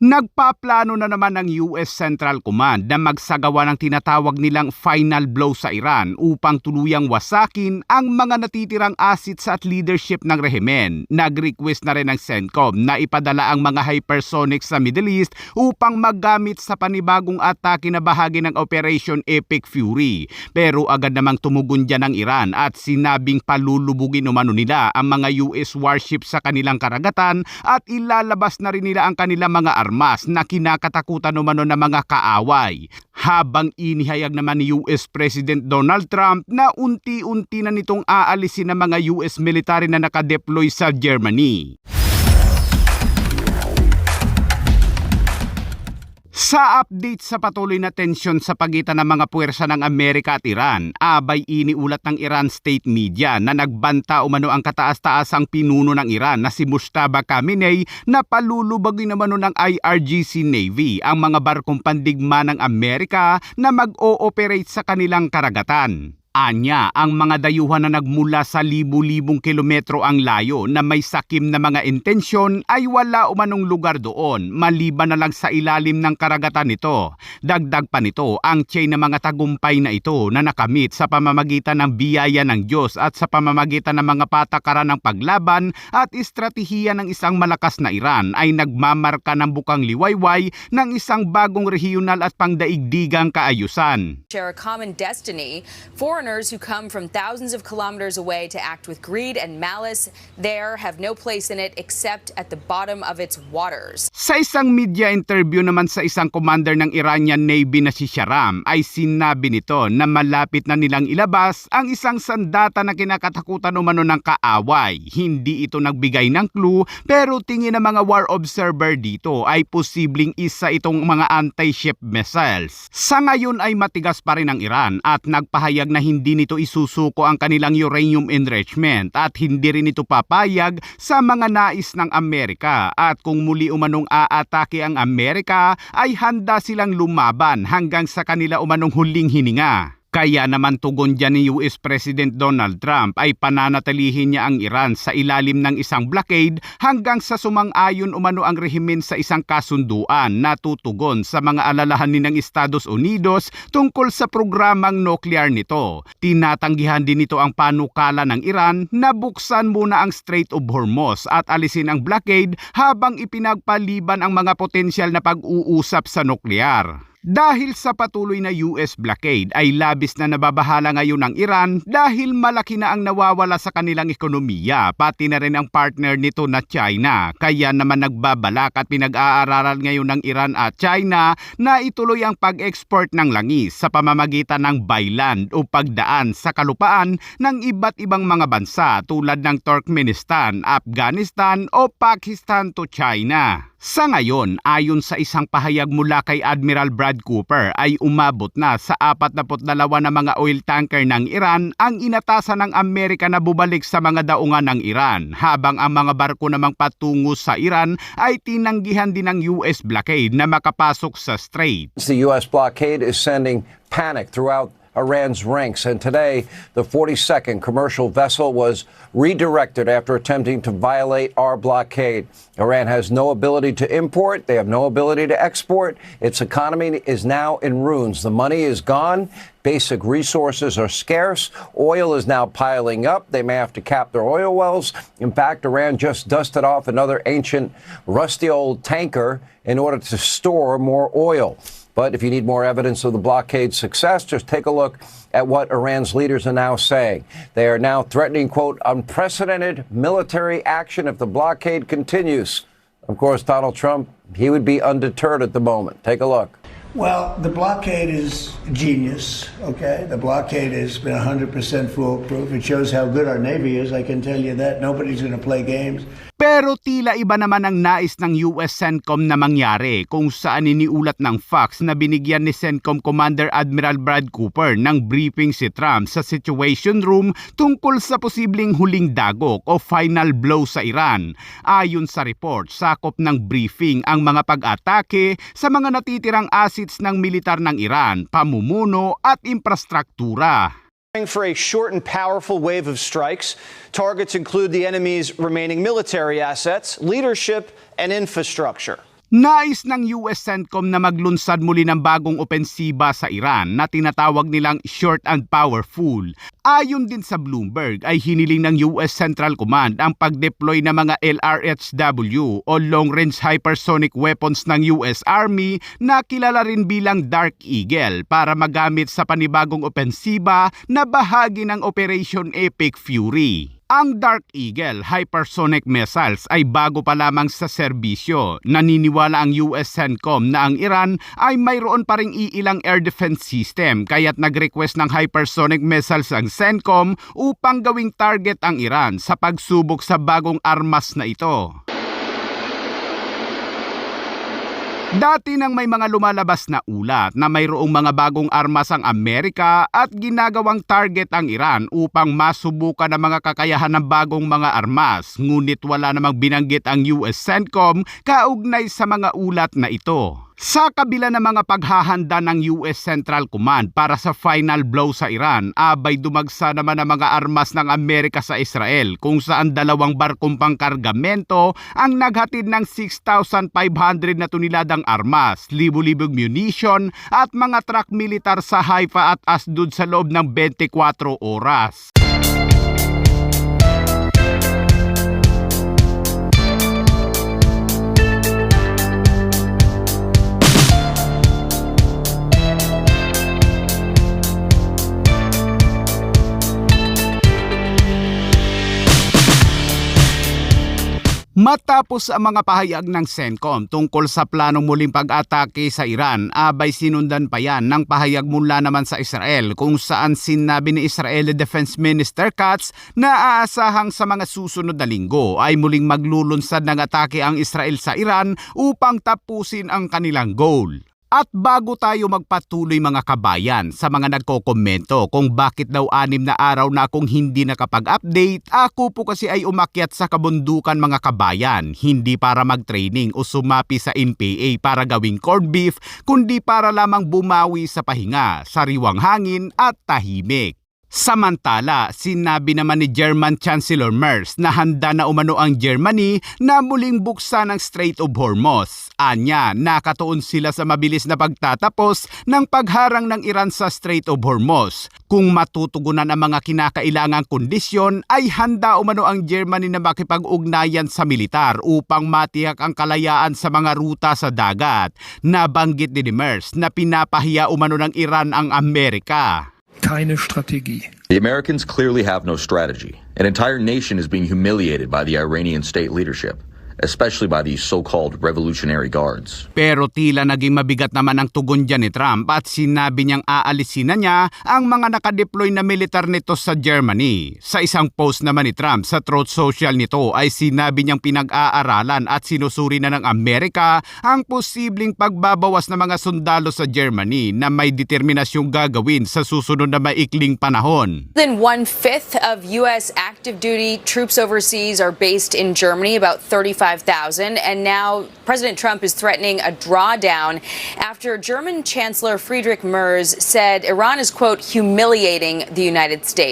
Nagpaplano na naman ng US Central Command na magsagawa ng tinatawag nilang final blow sa Iran upang tuluyang wasakin ang mga natitirang assets at leadership ng rehimen. Nag-request na rin ng CENTCOM na ipadala ang mga hypersonics sa Middle East upang magamit sa panibagong atake na bahagi ng Operation Epic Fury. Pero agad namang tumugon dyan ng Iran at sinabing palulubugin umano nila ang mga US warships sa kanilang karagatan at ilalabas na rin nila ang kanilang mga armas na kinakatakutan umano ng mga kaaway. Habang inihayag naman ni US President Donald Trump na unti-unti na nitong aalisin ang mga US military na nakadeploy sa Germany. Sa update sa patuloy na tensyon sa pagitan ng mga puwersa ng Amerika at Iran, abay iniulat ng Iran state media na nagbanta umano ang kataas-taasang pinuno ng Iran na si Mujtaba Khamenei na palulubagin umano ng IRGC Navy ang mga barkong pandigma ng Amerika na mag-ooperate sa kanilang karagatan. Anya, ang mga dayuhan na nagmula sa libu-libong kilometro ang layo na may sakim na mga intensyon ay wala umanong lugar doon, maliban na lang sa ilalim ng karagatan nito. Dagdag pa nito ang chain ng mga tagumpay na ito na nakamit sa pamamagitan ng biyaya ng Diyos at sa pamamagitan ng mga patakaran ng paglaban at estratehiya ng isang malakas na Iran ay nagmamarka ng bukang liwayway ng isang bagong regional at pangdaigdigang kaayusan. Share a common destiny. Foreigners who come from thousands of kilometers away to act with greed and malice there have no place in it except at the bottom of its waters. Sa isang media interview naman sa isang commander ng Iranian Navy na si Shahram ay sinabi nito na malapit na nilang ilabas ang isang sandata na kinakatakutan umano ng kaaway. Hindi ito nagbigay ng clue pero tingin ng mga war observer dito ay posibleng isa itong mga anti-ship missiles. Sa ngayon ay matigas pa rin ang Iran at nagpahayag na hindi nito isusuko ang kanilang uranium enrichment at hindi rin ito papayag sa mga nais ng Amerika at kung muli umanong aatake ang Amerika ay handa silang lumaban hanggang sa kanila umanong huling hininga. Kaya naman tugon dyan ni US President Donald Trump ay pananatilihin niya ang Iran sa ilalim ng isang blockade hanggang sa sumang-ayon umano ang rehimen sa isang kasunduan na tutugon sa mga alalahanin ng Estados Unidos tungkol sa programang nuklear nito. Tinatanggihan din nito ang panukala ng Iran na buksan muna ang Strait of Hormuz at alisin ang blockade habang ipinagpaliban ang mga potensyal na pag-uusap sa nuklear. Dahil sa patuloy na US blockade ay labis na nababahala ngayon ng Iran dahil malaki na ang nawawala sa kanilang ekonomiya, pati na rin ang partner nito na China. Kaya naman nagbabalak at pinag-aaralan ngayon ng Iran at China na ituloy ang pag-export ng langis sa pamamagitan ng byland o pagdaan sa kalupaan ng iba't ibang mga bansa tulad ng Turkmenistan, Afghanistan o Pakistan to China. Sa ngayon, ayon sa isang pahayag mula kay Admiral Brad Cooper ay umabot na sa 42 na mga oil tanker ng Iran ang inatasan ng Amerika na bubalik sa mga daungan ng Iran, habang ang mga barko namang patungo sa Iran ay tinanggihan din ng US blockade na makapasok sa strait. The US blockade is sending panic throughout Iran's ranks, and today the 42nd commercial vessel was redirected after attempting to violate our blockade. Iran has no ability to import, they have no ability to export. Its economy is now in ruins. The money is gone, basic resources are scarce, oil is now piling up, they may have to cap their oil wells. In fact, Iran just dusted off another ancient rusty old tanker in order to store more oil. But if you need more evidence of the blockade's success, just take a look at what Iran's leaders are now saying. They are now threatening, quote, unprecedented military action if the blockade continues. Of course, Donald Trump, he would be undeterred at the moment. Take a look. Well, the blockade is genius, okay? The blockade has been 100% foolproof. It shows how good our Navy is, I can tell you that. Nobody's going to play games. Pero tila iba naman ang nais ng US CENTCOM na mangyari kung saan iniulat ng Fox na binigyan ni CENTCOM Commander Admiral Brad Cooper ng briefing si Trump sa Situation Room tungkol sa posibleng huling dagok o final blow sa Iran. Ayon sa report, sakop ng briefing ang mga pag-atake sa mga natitirang assets ng militar ng Iran, pamumuno at infrastruktura. For a short and powerful wave of strikes, targets include the enemy's remaining military assets, leadership, and infrastructure. Nais ng US CENTCOM na maglunsad muli ng bagong opensiba sa Iran na tinatawag nilang short and powerful. Ayon din sa Bloomberg ay hiniling ng US Central Command ang pag-deploy ng mga LRHW o Long Range Hypersonic Weapons ng US Army na kilala rin bilang Dark Eagle para magamit sa panibagong opensiba na bahagi ng Operation Epic Fury. Ang Dark Eagle hypersonic missiles ay bago pa lamang sa serbisyo. Naniniwala ang US CENTCOM na ang Iran ay mayroon pa ring iilang air defense system kaya't nag-request ng hypersonic missiles ang CENTCOM upang gawing target ang Iran sa pagsubok sa bagong armas na ito. Dati nang may mga lumalabas na ulat na mayroong mga bagong armas ang Amerika at ginagawang target ang Iran upang masubukan ang mga kakayahan ng bagong mga armas, ngunit wala namang binanggit ang US CENTCOM kaugnay sa mga ulat na ito. Sa kabila ng mga paghahanda ng US Central Command para sa final blow sa Iran, abay dumagsa naman ang mga armas ng Amerika sa Israel kung saan 2 barkong pangkargamento ang naghatid ng 6,500 na toneladang armas, libu-libong munition at mga truck militar sa Haifa at Asdod sa loob ng 24 oras. Matapos ang mga pahayag ng CENTCOM tungkol sa planong muling pag-atake sa Iran, abay sinundan pa yan ng pahayag mula naman sa Israel kung saan sinabi ni Israeli Defense Minister Katz na aasahang sa mga susunod na linggo ay muling maglulunsad ng atake ang Israel sa Iran upang tapusin ang kanilang goal. At bago tayo magpatuloy mga kabayan sa mga nagkokomento kung bakit daw 6 na araw na akong hindi nakapag-update, ako po kasi ay umakyat sa kabundukan mga kabayan, hindi para mag-training o sumapi sa NPA para gawing corned beef, kundi para lamang bumawi sa pahinga, sariwang hangin at tahimik. Samantala, sinabi naman ni German Chancellor Merz na handa na umano ang Germany na muling buksan ang Strait of Hormuz. Anya, nakatuon sila sa mabilis na pagtatapos ng pagharang ng Iran sa Strait of Hormuz. Kung matutugunan ang mga kinakailangang kondisyon, ay handa umano ang Germany na makipag-ugnayan sa militar upang matiyak ang kalayaan sa mga ruta sa dagat. Nabanggit ni Merz na pinapahiya umano ng Iran ang Amerika. Keine Strategie. The Americans clearly have no strategy. An entire nation is being humiliated by the Iranian state leadership, especially by these so-called revolutionary guards. Pero tila naging mabigat naman ang tugon dyan ni Trump at sinabi niyang aalisin na niya ang mga nakadeploy na militar nito sa Germany. Sa isang post naman ni Trump sa Truth Social nito ay sinabi niyang pinag-aaralan at sinusuri na ng Amerika ang posibleng pagbabawas ng mga sundalo sa Germany na may determinasyong gagawin sa susunod na maikling panahon. Then 1/5 of U.S. active duty troops overseas are based in Germany, about 35,000, and now President Trump is threatening a drawdown after German Chancellor Friedrich Merz said Iran is, quote, humiliating the United States.